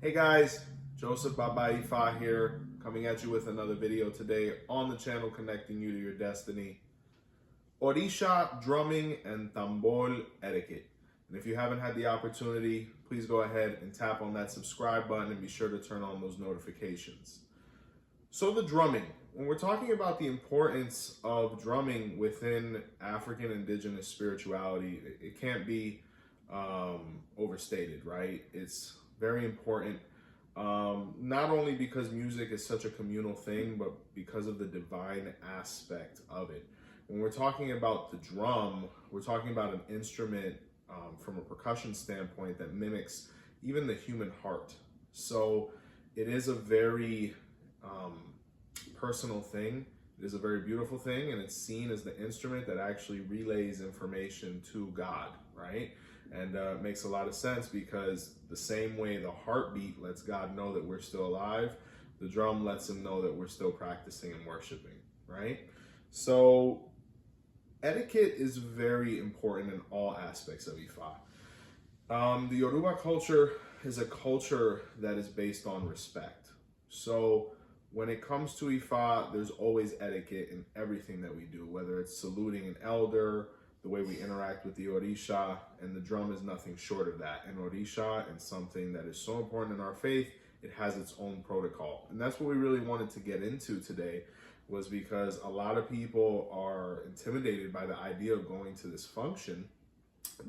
Hey guys, Joseph Baba Ifa here, coming at you with another video today on the channel connecting you to your destiny. Orisha drumming and tambor etiquette. And if you haven't had the opportunity, please go ahead and tap on that subscribe button and be sure to turn on those notifications. So the drumming, when we're talking about the importance of drumming within African indigenous spirituality, it can't be overstated, right? It's very important, not only because music is such a communal thing, but because of the divine aspect of it. When we're talking about the drum, we're talking about an instrument from a percussion standpoint that mimics even the human heart. So it is a very personal thing. It is a very beautiful thing, and it's seen as the instrument that actually relays information to God, right? And it makes a lot of sense because the same way the heartbeat lets God know that we're still alive, the drum lets him know that we're still practicing and worshiping, right? So etiquette is very important in all aspects of Ifa. The Yoruba culture is a culture that is based on respect. So when it comes to Ifa, there's always etiquette in everything that we do, whether it's saluting an elder, the way we interact with the Orisha, and the drum is nothing short of that. And Orisha, and something that is so important in our faith, it has its own protocol. And that's what we really wanted to get into today, was because a lot of people are intimidated by the idea of going to this function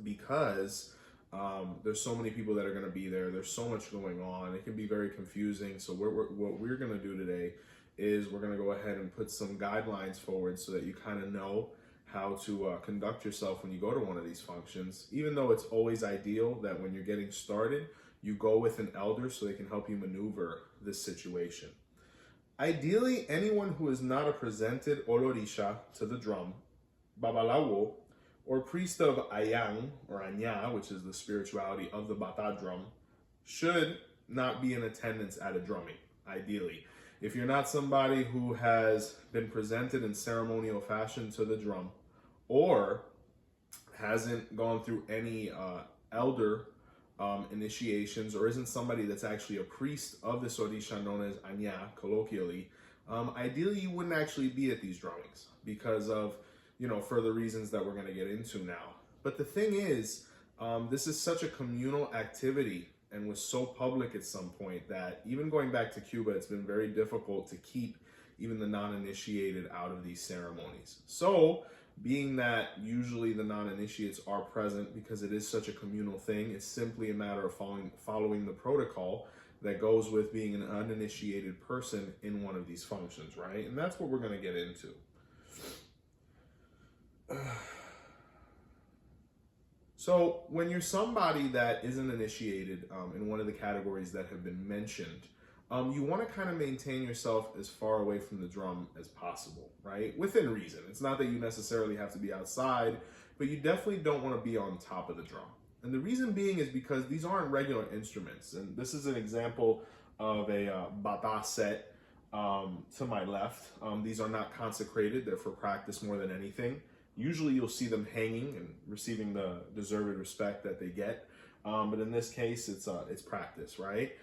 because there's so many people that are going to be there. There's so much going on. It can be very confusing. So what we're going to do today is we're going to go ahead and put some guidelines forward so that you kind of know how to conduct yourself when you go to one of these functions, even though it's always ideal that when you're getting started, you go with an elder so they can help you maneuver this situation. Ideally, anyone who is not a presented Orisha to the drum, Babalawo, or priest of Ayang, or Anya, which is the spirituality of the Bata drum, should not be in attendance at a drumming, ideally. If you're not somebody who has been presented in ceremonial fashion to the drum, or hasn't gone through any elder initiations, or isn't somebody that's actually a priest of this Orisha known as Anya, colloquially, ideally you wouldn't actually be at these drummings because of, further reasons that we're going to get into now. But the thing is, this is such a communal activity and was so public at some point that even going back to Cuba, it's been very difficult to keep even the non-initiated out of these ceremonies. So being that usually the non-initiates are present because it is such a communal thing, it's simply a matter of following the protocol that goes with being an uninitiated person in one of these functions, right? And that's what we're going to get into. So when you're somebody that isn't initiated in one of the categories that have been mentioned, you want to kind of maintain yourself as far away from the drum as possible, right? Within reason. It's not that you necessarily have to be outside, but you definitely don't want to be on top of the drum. And the reason being is because these aren't regular instruments. And this is an example of a Bata set to my left. These are not consecrated. They're for practice more than anything. Usually you'll see them hanging and receiving the deserved respect that they get. But in this case, it's practice, right?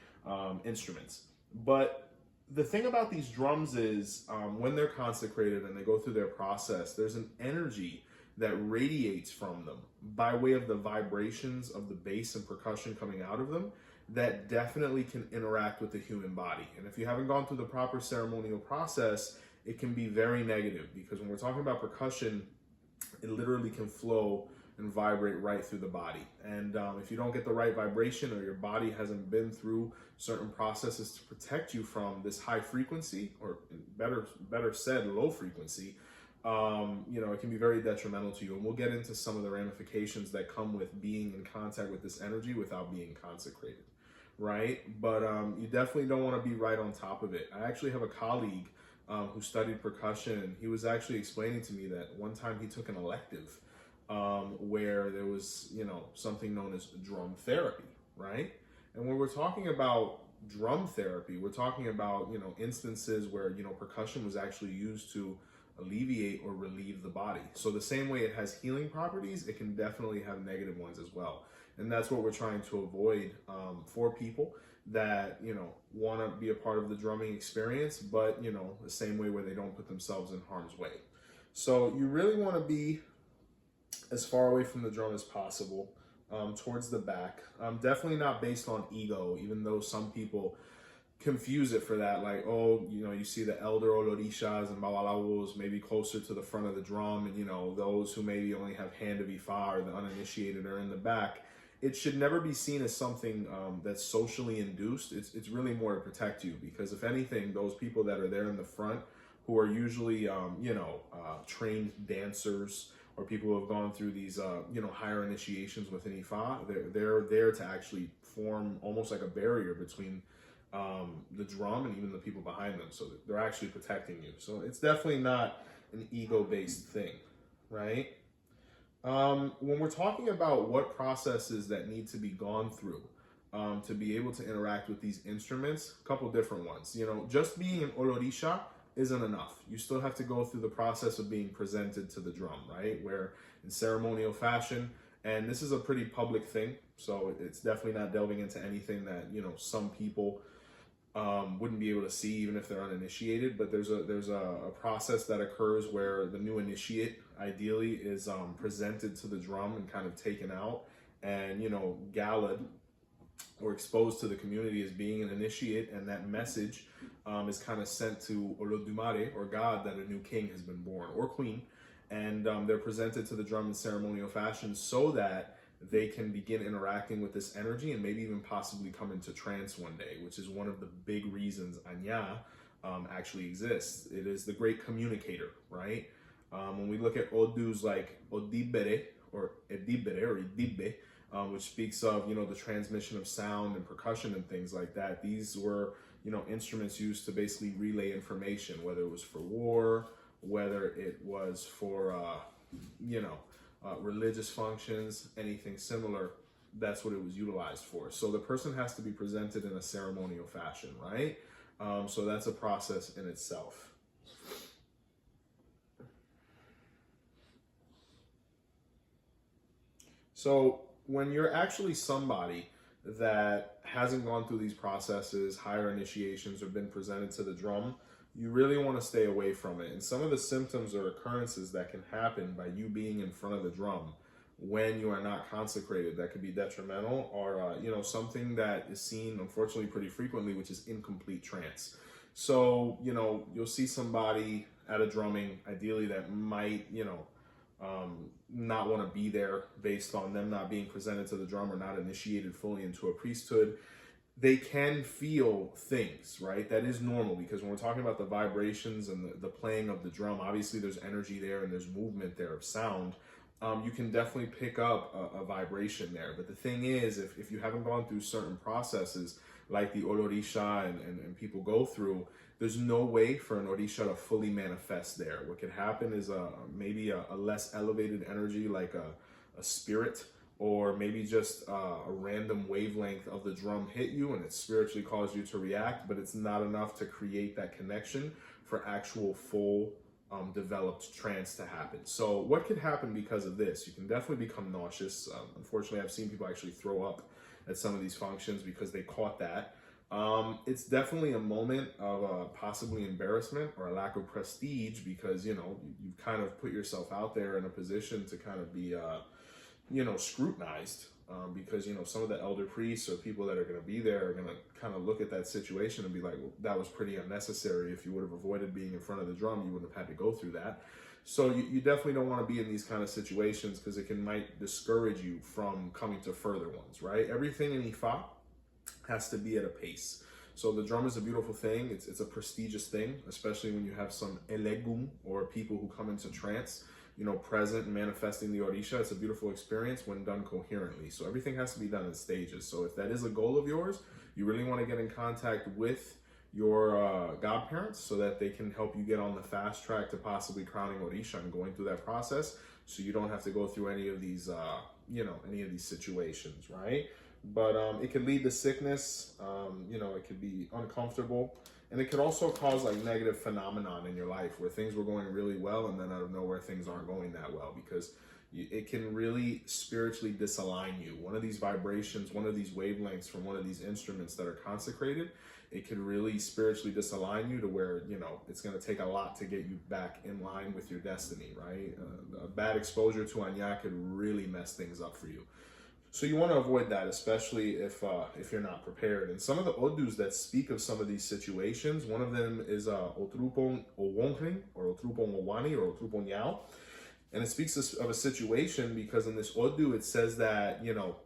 Instruments. But the thing about these drums is when they're consecrated and they go through their process, there's an energy that radiates from them by way of the vibrations of the bass and percussion coming out of them that definitely can interact with the human body. And if you haven't gone through the proper ceremonial process, it can be very negative because when we're talking about percussion, it literally can flow and vibrate right through the body. And if you don't get the right vibration or your body hasn't been through certain processes to protect you from this high frequency, or better said, low frequency, it can be very detrimental to you. And we'll get into some of the ramifications that come with being in contact with this energy without being consecrated, right? But you definitely don't want to be right on top of it. I actually have a colleague who studied percussion, and he was actually explaining to me that one time he took an elective where there was, something known as drum therapy, right? And when we're talking about drum therapy, we're talking about, instances where, percussion was actually used to alleviate or relieve the body. So the same way it has healing properties, it can definitely have negative ones as well. And that's what we're trying to avoid for people that, you know, want to be a part of the drumming experience, but, you know, the same way where they don't put themselves in harm's way. So you really want to be as far away from the drum as possible, towards the back. Definitely not based on ego, even though some people confuse it for that. Like, oh, you know, you see the elder Orishas and Babalawos maybe closer to the front of the drum, and, you know, those who maybe only have hand of Ifa or the uninitiated are in the back. It should never be seen as something that's socially induced. It's really more to protect you, because if anything, those people that are there in the front, who are usually, trained dancers, or people who have gone through these, higher initiations within Ifa, they're there to actually form almost like a barrier between the drum and even the people behind them. So they're actually protecting you. So it's definitely not an ego-based thing, right? When we're talking about what processes that need to be gone through to be able to interact with these instruments, a couple different ones. You know, just being an Orisha isn't enough. You still have to go through the process of being presented to the drum, right? Where in ceremonial fashion, and this is a pretty public thing, so it's definitely not delving into anything that, you know, some people wouldn't be able to see even if they're uninitiated. But there's a process that occurs where the new initiate ideally is presented to the drum and kind of taken out, and, you know, gallad or exposed to the community as being an initiate, and that message is kind of sent to Olodumare, or God, that a new king has been born, or queen, and they're presented to the drum in ceremonial fashion so that they can begin interacting with this energy and maybe even possibly come into trance one day, which is one of the big reasons Anya actually exists. It is the great communicator, right? When we look at Odus like Odibere or Edibere or Idibe, which speaks of, you know, the transmission of sound and percussion and things like that. These were, you know, instruments used to basically relay information, whether it was for war, whether it was for, religious functions, anything similar. That's what it was utilized for. So the person has to be presented in a ceremonial fashion, right? So that's a process in itself. So when you're actually somebody that hasn't gone through these processes, higher initiations, or been presented to the drum, you really want to stay away from it. And some of the symptoms or occurrences that can happen by you being in front of the drum when you are not consecrated that could be detrimental are, something that is seen, unfortunately, pretty frequently, which is incomplete trance. So, you know, you'll see somebody at a drumming, ideally, that might, not want to be there based on them not being presented to the drum or not initiated fully into a priesthood. They can feel things, right? That is normal, because when we're talking about the vibrations and the playing of the drum, obviously there's energy there and there's movement there of sound. You can definitely pick up a vibration there. But the thing is, if you haven't gone through certain processes like the Orisha and people go through, there's no way for an Orisha to fully manifest there. What could happen is maybe a less elevated energy, like a spirit, or maybe just a random wavelength of the drum hit you and it spiritually caused you to react, but it's not enough to create that connection for actual full developed trance to happen. So what could happen because of this? You can definitely become nauseous. Unfortunately, I've seen people actually throw up at some of these functions because they caught that. It's definitely a moment of possibly embarrassment or a lack of prestige, because, you know, you've kind of put yourself out there in a position to kind of be, scrutinized, because, you know, some of the elder priests or people that are going to be there are going to kind of look at that situation and be like, well, that was pretty unnecessary. If you would have avoided being in front of the drum, you wouldn't have had to go through that. So you definitely don't want to be in these kind of situations, because it might discourage you from coming to further ones, right? Everything in Ifa has to be at a pace. So the drum is a beautiful thing. It's a prestigious thing, especially when you have some elegum, or people who come into trance, you know, present and manifesting the Orisha. It's a beautiful experience when done coherently. So everything has to be done in stages. So if that is a goal of yours, you really want to get in contact with your godparents so that they can help you get on the fast track to possibly crowning Orisha and going through that process, so you don't have to go through any of these, any of these situations, right? But it could lead to sickness, it could be uncomfortable, and it could also cause like negative phenomenon in your life where things were going really well and then out of nowhere things aren't going that well, because, it can really spiritually disalign you. One of these vibrations, one of these wavelengths from one of these instruments that are consecrated, it can really spiritually disalign you to where, you know, it's going to take a lot to get you back in line with your destiny, right? A bad exposure to Anya could really mess things up for you. So you want to avoid that, especially if you're not prepared. And some of the odus that speak of some of these situations, one of them is Otrupon Owonhring, or Otrupon Owani, or Otrupon Yao. And it speaks of a situation because in this odu, it says that, you know,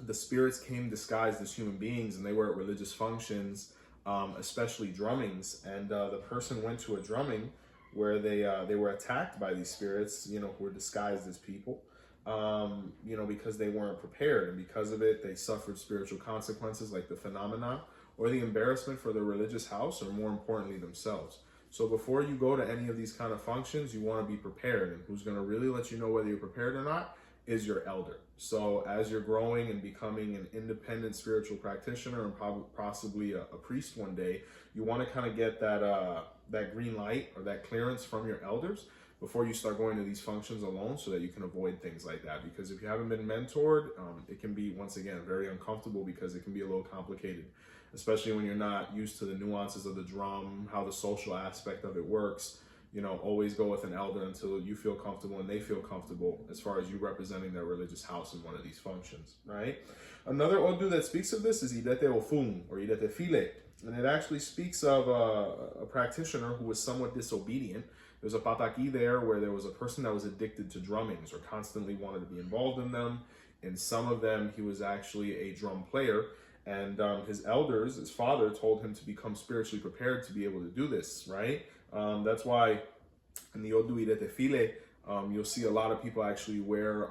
the spirits came disguised as human beings and they were at religious functions, especially drummings. And the person went to a drumming where they were attacked by these spirits, you know, who were disguised as people. You know, because they weren't prepared, and because of it, they suffered spiritual consequences like the phenomena or the embarrassment for their religious house, or more importantly, themselves. So before you go to any of these kind of functions, you want to be prepared, and who's going to really let you know whether you're prepared or not is your elder. So as you're growing and becoming an independent spiritual practitioner and possibly a priest one day, you want to kind of get that green light or that clearance from your elders before you start going to these functions alone, so that you can avoid things like that. Because if you haven't been mentored, it can be, once again, very uncomfortable, because it can be a little complicated, especially when you're not used to the nuances of the drum, how the social aspect of it works. You know, always go with an elder until you feel comfortable and they feel comfortable as far as you representing their religious house in one of these functions, right? Another odu that speaks of this is Idete Ofun, or Idete File, and it actually speaks of a practitioner who was somewhat disobedient. There's a pataki there where there was a person that was addicted to drummings or constantly wanted to be involved in them. In some of them, he was actually a drum player, and his elders, his father, told him to become spiritually prepared to be able to do this, right? That's why in the Odu Idete File, you'll see a lot of people actually wear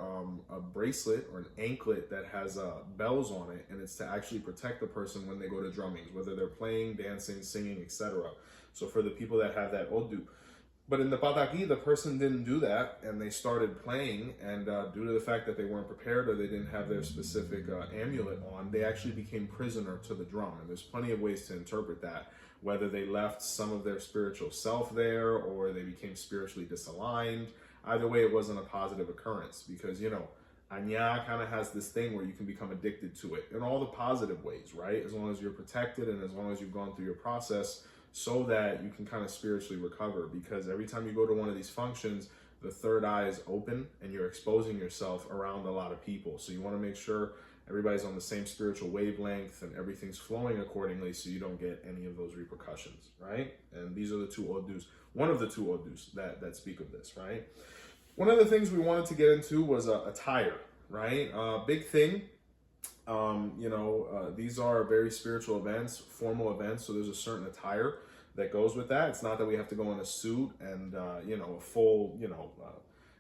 a bracelet or an anklet that has bells on it, and it's to actually protect the person when they go to drummings, whether they're playing, dancing, singing, etc. So for the people that have that Odu. But in the Pataki, the person didn't do that, and they started playing, and due to the fact that they weren't prepared or they didn't have their specific amulet on, they actually became prisoner to the drum. And there's plenty of ways to interpret that, whether they left some of their spiritual self there or they became spiritually disaligned. Either way, it wasn't a positive occurrence, because, you know, Anya kind of has this thing where you can become addicted to it in all the positive ways, right? As long as you're protected and as long as you've gone through your process, so that you can kind of spiritually recover. Because every time you go to one of these functions, the third eye is open and you're exposing yourself around a lot of people. So you want to make sure everybody's on the same spiritual wavelength and everything's flowing accordingly, so you don't get any of those repercussions, right? And these are the two odus, one of the two odus that speak of this, right? One of the things we wanted to get into was attire, right? Big thing. These are very spiritual events, formal events, so there's a certain attire that goes with that. It's not that we have to go in a suit and a full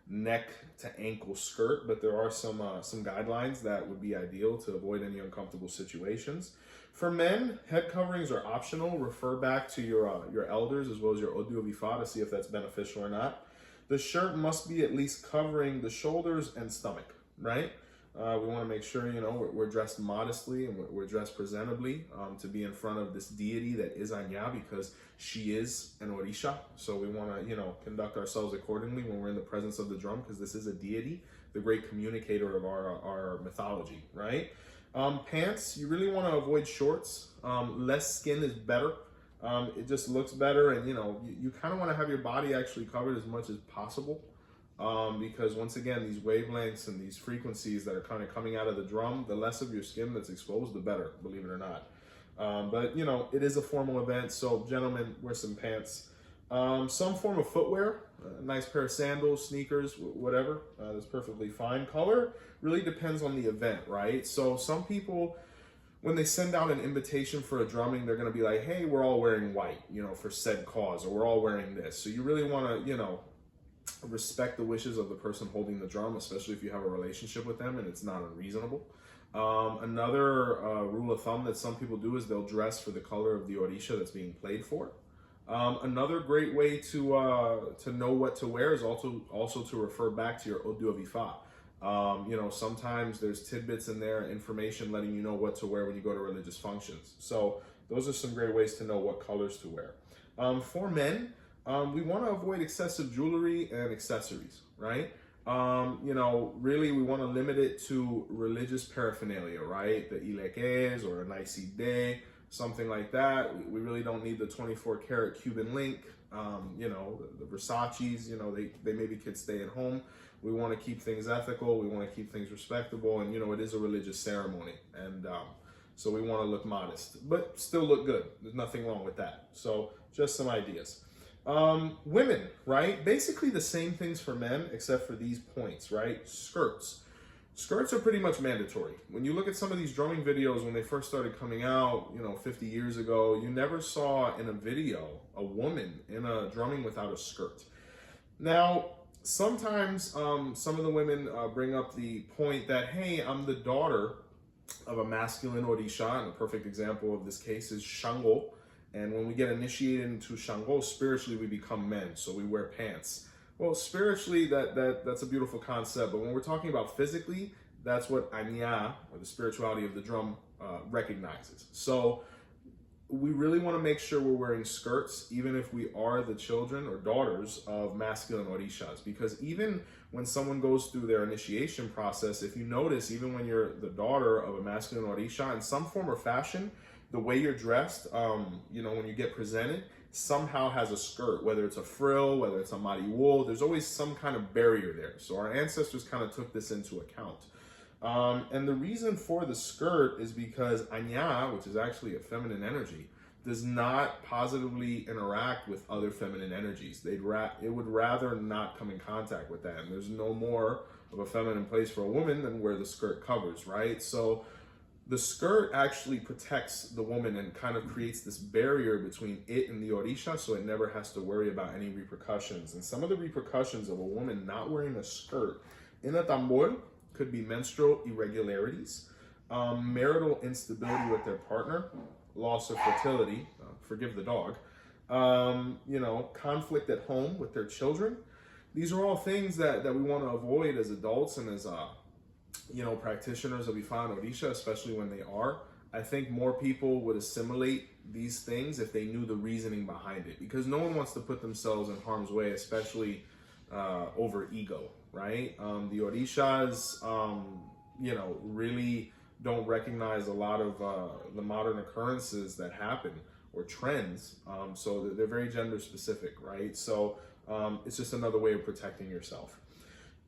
neck to ankle skirt, but there are some guidelines that would be ideal to avoid any uncomfortable situations. For men, head coverings are optional. Refer back to your elders as well as your Odu of Ifa to see if that's beneficial or not. The shirt must be at least covering the shoulders and stomach, right? We want to make sure, we're dressed modestly and we're dressed presentably to be in front of this deity that is Anya, because she is an Orisha. So we want to, conduct ourselves accordingly when we're in the presence of the drum, because this is a deity, the great communicator of our mythology, right? Pants, you really want to avoid shorts. Less skin is better. It just looks better, and you kind of want to have your body actually covered as much as possible. Because once again, these wavelengths and these frequencies that are kind of coming out of the drum, the less of your skin that's exposed, the better, believe it or not. But it is a formal event, so gentlemen, wear some pants. Some form of footwear, a nice pair of sandals, sneakers, whatever, that's perfectly fine. Color really depends on the event, right? So some people, when they send out an invitation for a drumming, they're going to be like, hey, we're all wearing white, for said cause, or we're all wearing this. So you really want to, respect the wishes of the person holding the drum, especially if you have a relationship with them and it's not unreasonable. Another rule of thumb that some people do is they'll dress for the color of the Orisha that's being played for. Another great way to know what to wear is also to refer back to your Odu of Ifa. Sometimes there's tidbits in there, information letting you know what to wear when you go to religious functions. So those are some great ways to know what colors to wear. For men, we want to avoid excessive jewelry and accessories, right? You know, really we want to limit it to religious paraphernalia, right? The ileques or a nice day, something like that. We really don't need the 24 karat Cuban link. You know, the Versace's, you know, they maybe could stay at home. We want to keep things ethical. We want to keep things respectable. And, you know, it is a religious ceremony. And so we want to look modest, but still look good. There's nothing wrong with that. So just some ideas. Women, right? Basically the same things for men, except for these points, right? Skirts. Skirts are pretty much mandatory. When you look at some of these drumming videos, when they first started coming out, you know, 50 years ago, you never saw in a video a woman in a drumming without a skirt. Now, sometimes some of the women bring up the point that, hey, I'm the daughter of a masculine Orisha, and a perfect example of this case is Shango. And when we get initiated into Shango, spiritually we become men, so we wear pants. Well, spiritually, that's a beautiful concept, but when we're talking about physically, that's what Anya, or the spirituality of the drum, recognizes. So we really want to make sure we're wearing skirts, even if we are the children or daughters of masculine Orishas, because even when someone goes through their initiation process, if you notice, even when you're the daughter of a masculine Orisha, in some form or fashion, the way you're dressed, you know, when you get presented, somehow has a skirt, whether it's a frill, whether it's a mari wool, there's always some kind of barrier there. So our ancestors kind of took this into account. And the reason for the skirt is because Anya, which is actually a feminine energy, does not positively interact with other feminine energies. It would rather not come in contact with that. And there's no more of a feminine place for a woman than where the skirt covers, right? So the skirt actually protects the woman and kind of creates this barrier between it and the Orisha, so it never has to worry about any repercussions. And some of the repercussions of a woman not wearing a skirt in a tambor could be menstrual irregularities, marital instability with their partner, loss of fertility, forgive the dog, you know, conflict at home with their children. These are all things that we want to avoid as adults and as you know, practitioners of Ifa and Orisha, especially when they are. I think more people would assimilate these things if they knew the reasoning behind it, because no one wants to put themselves in harm's way, especially over ego, right? The Orishas, you know, really don't recognize a lot of the modern occurrences that happen or trends, so they're very gender specific, right? So it's just another way of protecting yourself.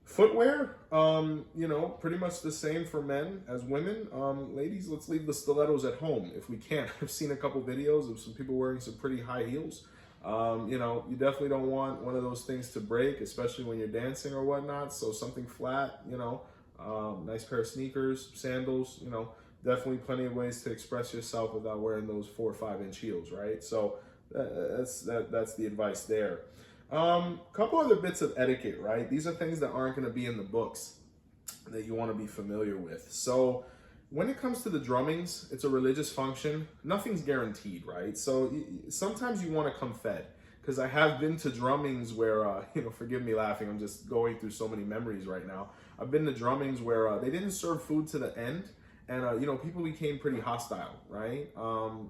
Footwear, you know, pretty much the same for men as women. Ladies, let's leave the stilettos at home if we can. I've seen a couple videos of some people wearing some pretty high heels. You know, you definitely don't want one of those things to break, especially when you're dancing or whatnot. So something flat, you know, nice pair of sneakers, sandals, you know, definitely plenty of ways to express yourself without wearing those 4 or 5 inch heels, right? So that's the advice there. Couple other bits of etiquette, right? These are things that aren't going to be in the books that you want to be familiar with. So when it comes to the drummings, it's a religious function. Nothing's guaranteed, right? So sometimes you want to come fed, because I have been to drummings where, you know, forgive me laughing, I'm just going through so many memories right now. I've been to drummings where they didn't serve food to the end. And, you know, people became pretty hostile, right?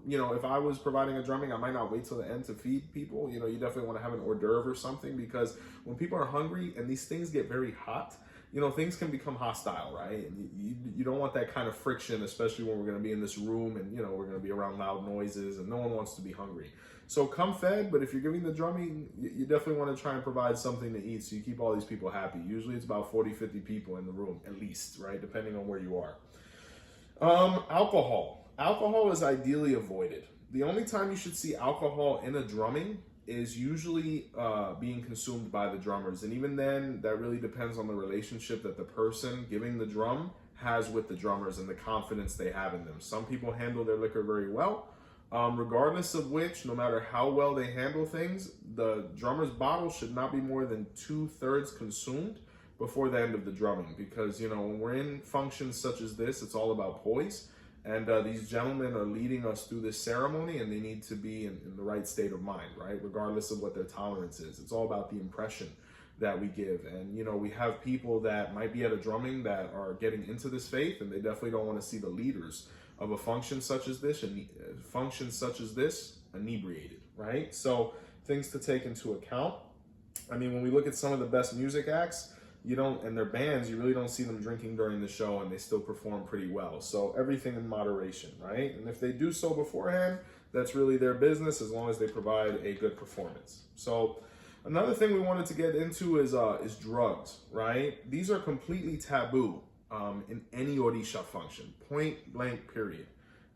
You know, if I was providing a drumming, I might not wait till the end to feed people. You know, you definitely want to have an hors d'oeuvre or something, because when people are hungry and these things get very hot, you know, things can become hostile, right? And you don't want that kind of friction, especially when we're going to be in this room and, you know, we're going to be around loud noises and no one wants to be hungry. So come fed, but if you're giving the drumming, you definitely want to try and provide something to eat so you keep all these people happy. Usually it's about 40, 50 people in the room, at least, right? Depending on where you are. Alcohol. Alcohol is ideally avoided. The only time you should see alcohol in a drumming is usually being consumed by the drummers. And even then, that really depends on the relationship that the person giving the drum has with the drummers and the confidence they have in them. Some people handle their liquor very well. Regardless of which, no matter how well they handle things, the drummer's bottle should not be more than 2/3 consumed before the end of the drumming, because, you know, when we're in functions such as this, it's all about poise, and these gentlemen are leading us through this ceremony, and they need to be in the right state of mind, right, regardless of what their tolerance is. It's all about the impression that we give. And, you know, we have people that might be at a drumming that are getting into this faith, and they definitely don't want to see the leaders of a function such as this inebriated, right? So things to take into account. I mean, when we look at some of the best music acts, you don't, and their bands, you really don't see them drinking during the show, and they still perform pretty well. So everything in moderation, right? And if they do so beforehand, that's really their business, as long as they provide a good performance. So another thing we wanted to get into is drugs, right? These are completely taboo in any Orisha function, point blank period.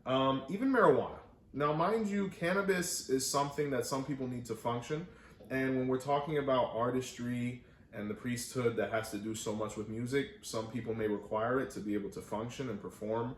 Even marijuana. Now, mind you, cannabis is something that some people need to function. And when we're talking about artistry and the priesthood that has to do so much with music, some people may require it to be able to function and perform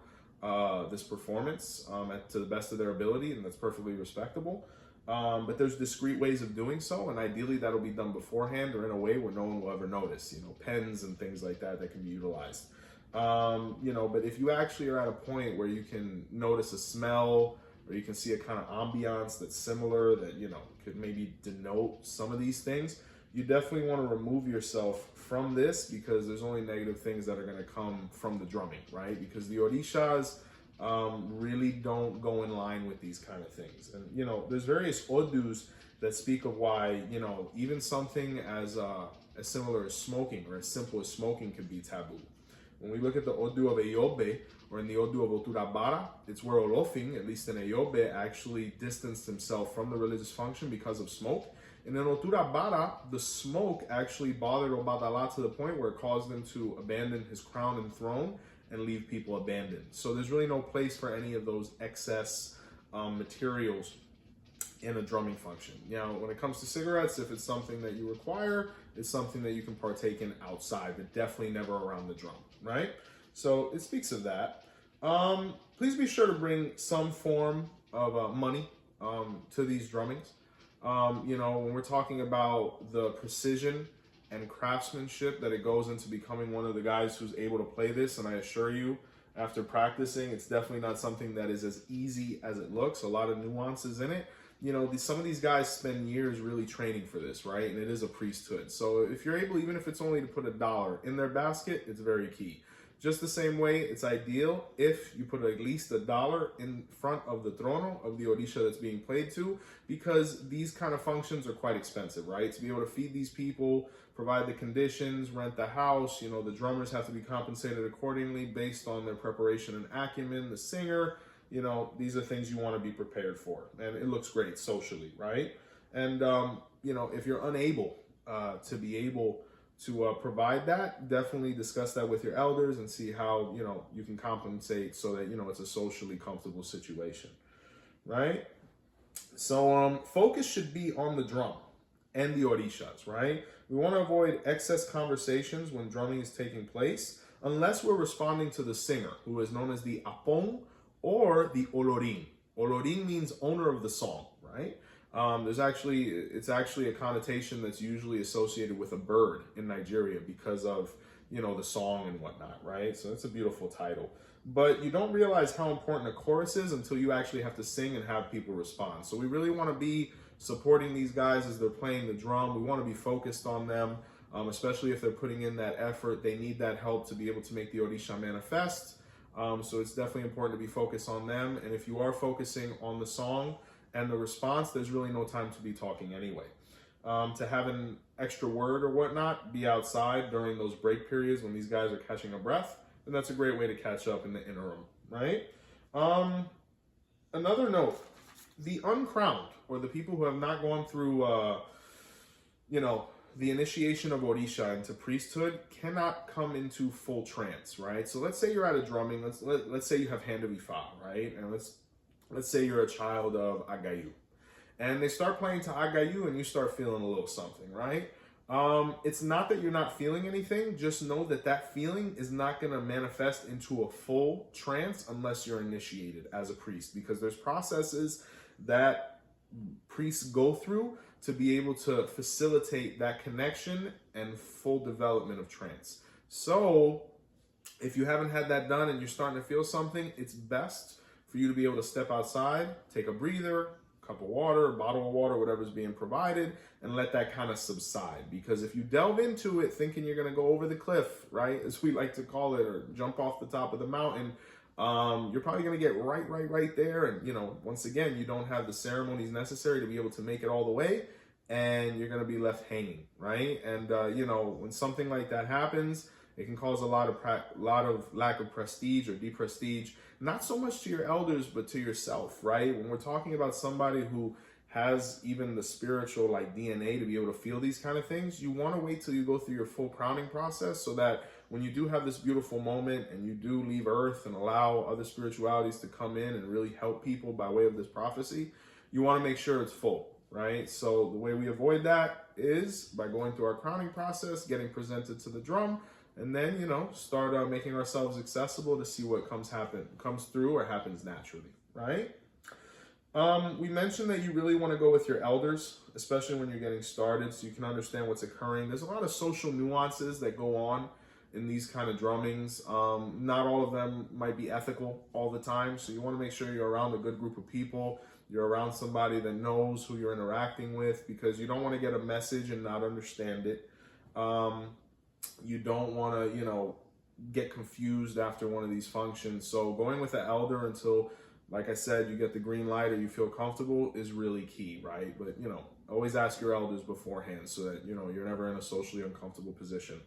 this performance to the best of their ability, and that's perfectly respectable. But there's discrete ways of doing so, and ideally that'll be done beforehand or in a way where no one will ever notice, you know, pens and things like that can be utilized. You know, but if you actually are at a point where you can notice a smell, or you can see a kind of ambiance that's similar, that, you know, could maybe denote some of these things, you definitely want to remove yourself from this, because there's only negative things that are going to come from the drumming, right? Because the Orishas really don't go in line with these kind of things. And, you know, there's various odus that speak of why, you know, even something as similar as smoking, or as simple as smoking, could be taboo. When we look at the Odu of Eyobe, or in the Odu of Otura Bata, it's where Olofin, at least in Eyobe, actually distanced himself from the religious function because of smoke. And in Otura Bata, the smoke actually bothered Obadala to the point where it caused him to abandon his crown and throne and leave people abandoned. So there's really no place for any of those excess materials in a drumming function. Now, when it comes to cigarettes, if it's something that you require, it's something that you can partake in outside, but definitely never around the drum, right? So it speaks of that. Please be sure to bring some form of money to these drummings. You know, when we're talking about the precision and craftsmanship that it goes into becoming one of the guys who's able to play this, and I assure you, after practicing, it's definitely not something that is as easy as it looks. A lot of nuances in it. You know, some of these guys spend years really training for this, right? And it is a priesthood. So if you're able, even if it's only to put $1 in their basket, it's very key. Just the same way, it's ideal if you put at least $1 in front of the trono of the Orisha that's being played to, because these kind of functions are quite expensive, right? To be able to feed these people, provide the conditions, rent the house, you know, the drummers have to be compensated accordingly based on their preparation and acumen, the singer, you know, these are things you want to be prepared for. And it looks great socially, right? And, you know, if you're unable to be able to provide that, definitely discuss that with your elders and see how, you know, you can compensate so that, you know, it's a socially comfortable situation, right? So focus should be on the drum and the Orishas, right? We want to avoid excess conversations when drumming is taking place, unless we're responding to the singer, who is known as the Apong or the Olorin. Olorin means owner of the song, right? It's actually a connotation that's usually associated with a bird in Nigeria because of, you know, the song and whatnot, right? So it's a beautiful title. But you don't realize how important a chorus is until you actually have to sing and have people respond. So we really want to be supporting these guys as they're playing the drum. We want to be focused on them, especially if they're putting in that effort. They need that help to be able to make the Orisha manifest. So it's definitely important to be focused on them. And if you are focusing on the song and the response, there's really no time to be talking anyway. To have an extra word or whatnot, be outside during those break periods when these guys are catching a breath, and that's a great way to catch up in the interim, right? Another note, the uncrowned, or the people who have not gone through, you know, the initiation of Orisha into priesthood, cannot come into full trance, right? So let's say you're at a drumming, let's say you have Hand of Ifa, right? And let's say you're a child of Agayu, and they start playing to Agayu and you start feeling a little something, right? It's not that you're not feeling anything, just know that that feeling is not going to manifest into a full trance unless you're initiated as a priest, because there's processes that priests go through to be able to facilitate that connection and full development of trance. So if you haven't had that done and you're starting to feel something, it's best for you to be able to step outside, take a breather, cup of water, a bottle of water, whatever's being provided, and let that kind of subside. Because if you delve into it thinking you're going to go over the cliff, right, as we like to call it, or jump off the top of the mountain, you're probably going to get right there. And, you know, once again, you don't have the ceremonies necessary to be able to make it all the way. and you're going to be left hanging, right? And, you know, when something like that happens, it can cause a lot of lack of prestige or deprestige, not so much to your elders, but to yourself, right? When we're talking about somebody who has even the spiritual like DNA to be able to feel these kind of things, you want to wait till you go through your full crowning process so that when you do have this beautiful moment and you do leave Earth and allow other spiritualities to come in and really help people by way of this prophecy, you want to make sure it's full, right? So the way we avoid that is by going through our crowning process, getting presented to the drum, and then, you know, start making ourselves accessible to see what comes through or happens naturally, right? We mentioned that you really want to go with your elders, especially when you're getting started, so you can understand what's occurring. There's a lot of social nuances that go on in these kind of drummings. Not all of them might be ethical all the time, so you want to make sure you're around a good group of people. You're around somebody that knows who you're interacting with, because you don't want to get a message and not understand it. You don't want to, you know, get confused after one of these functions. So going with the elder until, like I said, you get the green light or you feel comfortable is really key, right? But, you know, always ask your elders beforehand so that, you know, you're never in a socially uncomfortable position.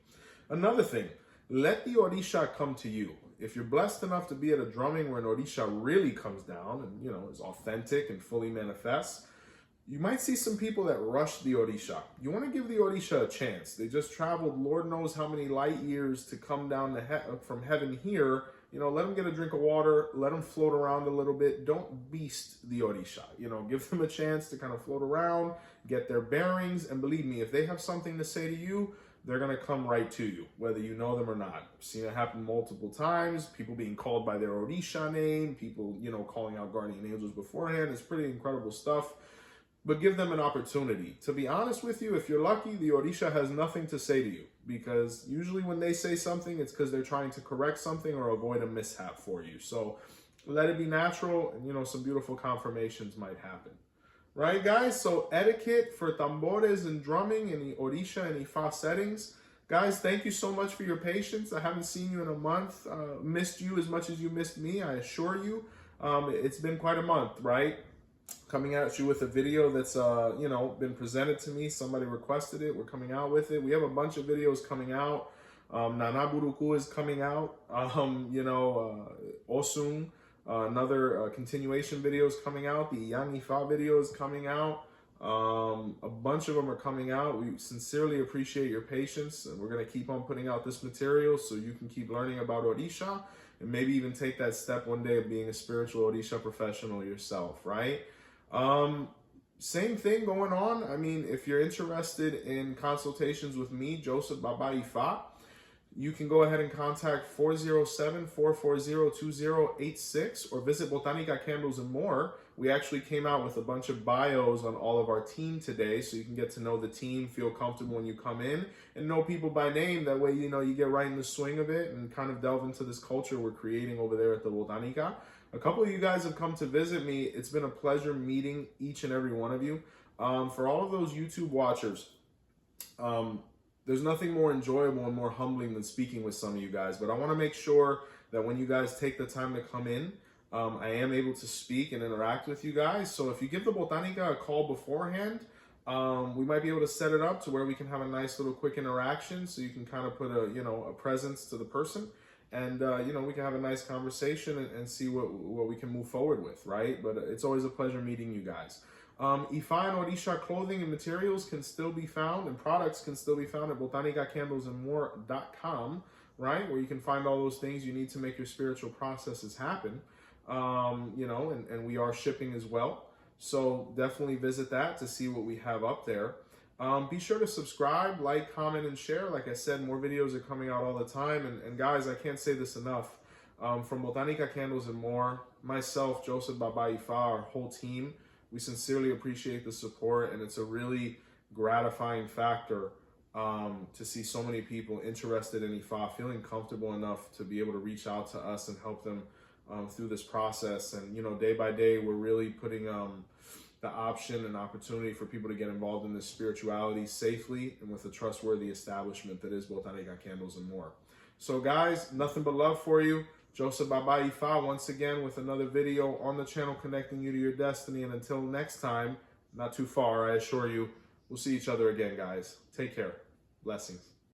Another thing, let the Orisha come to you. If you're blessed enough to be at a drumming where an Orisha really comes down and, you know, is authentic and fully manifests, you might see some people that rush the Orisha. You want to give the Orisha a chance. They just traveled Lord knows how many light years to come down from heaven here. You know, let them get a drink of water, let them float around a little bit. Don't beast the Orisha. You know, give them a chance to kind of float around, get their bearings, and believe me, if they have something to say to you, they're going to come right to you, whether you know them or not. I've seen it happen multiple times, people being called by their Orisha name, people, you know, calling out guardian angels beforehand. It's pretty incredible stuff. But give them an opportunity. To be honest with you, if you're lucky, the Orisha has nothing to say to you, because usually when they say something, it's because they're trying to correct something or avoid a mishap for you. So let it be natural, and, you know, some beautiful confirmations might happen. Right, guys? So etiquette for tambores and drumming in the Orisha and Ifa settings. Guys, thank you so much for your patience. I haven't seen you in a month. Missed you as much as you missed me, I assure you. It's been quite a month, right? Coming at you with a video that's, you know, been presented to me. Somebody requested it. We're coming out with it. We have a bunch of videos coming out. Nana Buruku is coming out. You know, Osun, another continuation video is coming out. The Yang Ifa video is coming out. A bunch of them are coming out. We sincerely appreciate your patience, and we're going to keep on putting out this material so you can keep learning about Orisha and maybe even take that step one day of being a spiritual Orisha professional yourself, right? Same thing going on. I mean, if you're interested in consultations with me, Joseph Baba Ifa, you can go ahead and contact 407-440-2086 or visit Botanica Candles and More. We actually came out with a bunch of bios on all of our team today, so you can get to know the team, feel comfortable when you come in, and know people by name. That way, you know, you get right in the swing of it and kind of delve into this culture we're creating over there at the Botanica. A couple of you guys have come to visit me. It's been a pleasure meeting each and every one of you. For all of those YouTube watchers, there's nothing more enjoyable and more humbling than speaking with some of you guys, but I want to make sure that when you guys take the time to come in, I am able to speak and interact with you guys. So if you give the Botanica a call beforehand, we might be able to set it up to where we can have a nice little quick interaction, so you can kind of put a, you know, a presence to the person, and you know, we can have a nice conversation and see what we can move forward with, right? But it's always a pleasure meeting you guys. Ifa and Orisha clothing and materials can still be found, and products can still be found at botanicacandlesandmore.com, right? Where you can find all those things you need to make your spiritual processes happen. You know, and we are shipping as well. So definitely visit that to see what we have up there. Be sure to subscribe, like, comment, and share. Like I said, more videos are coming out all the time. And guys, I can't say this enough. From Botanica Candles and More, myself, Joseph Baba Ifa, our whole team, we sincerely appreciate the support, and it's a really gratifying factor to see so many people interested in Ifa, feeling comfortable enough to be able to reach out to us and help them through this process. And, you know, day by day, we're really putting the option and opportunity for people to get involved in this spirituality safely and with a trustworthy establishment that is Botanica Candles and More. So guys, nothing but love for you. Joseph Baba Ifa once again with another video on the channel connecting you to your destiny. And until next time, not too far, I assure you, We'll see each other again, guys. Take care. Blessings.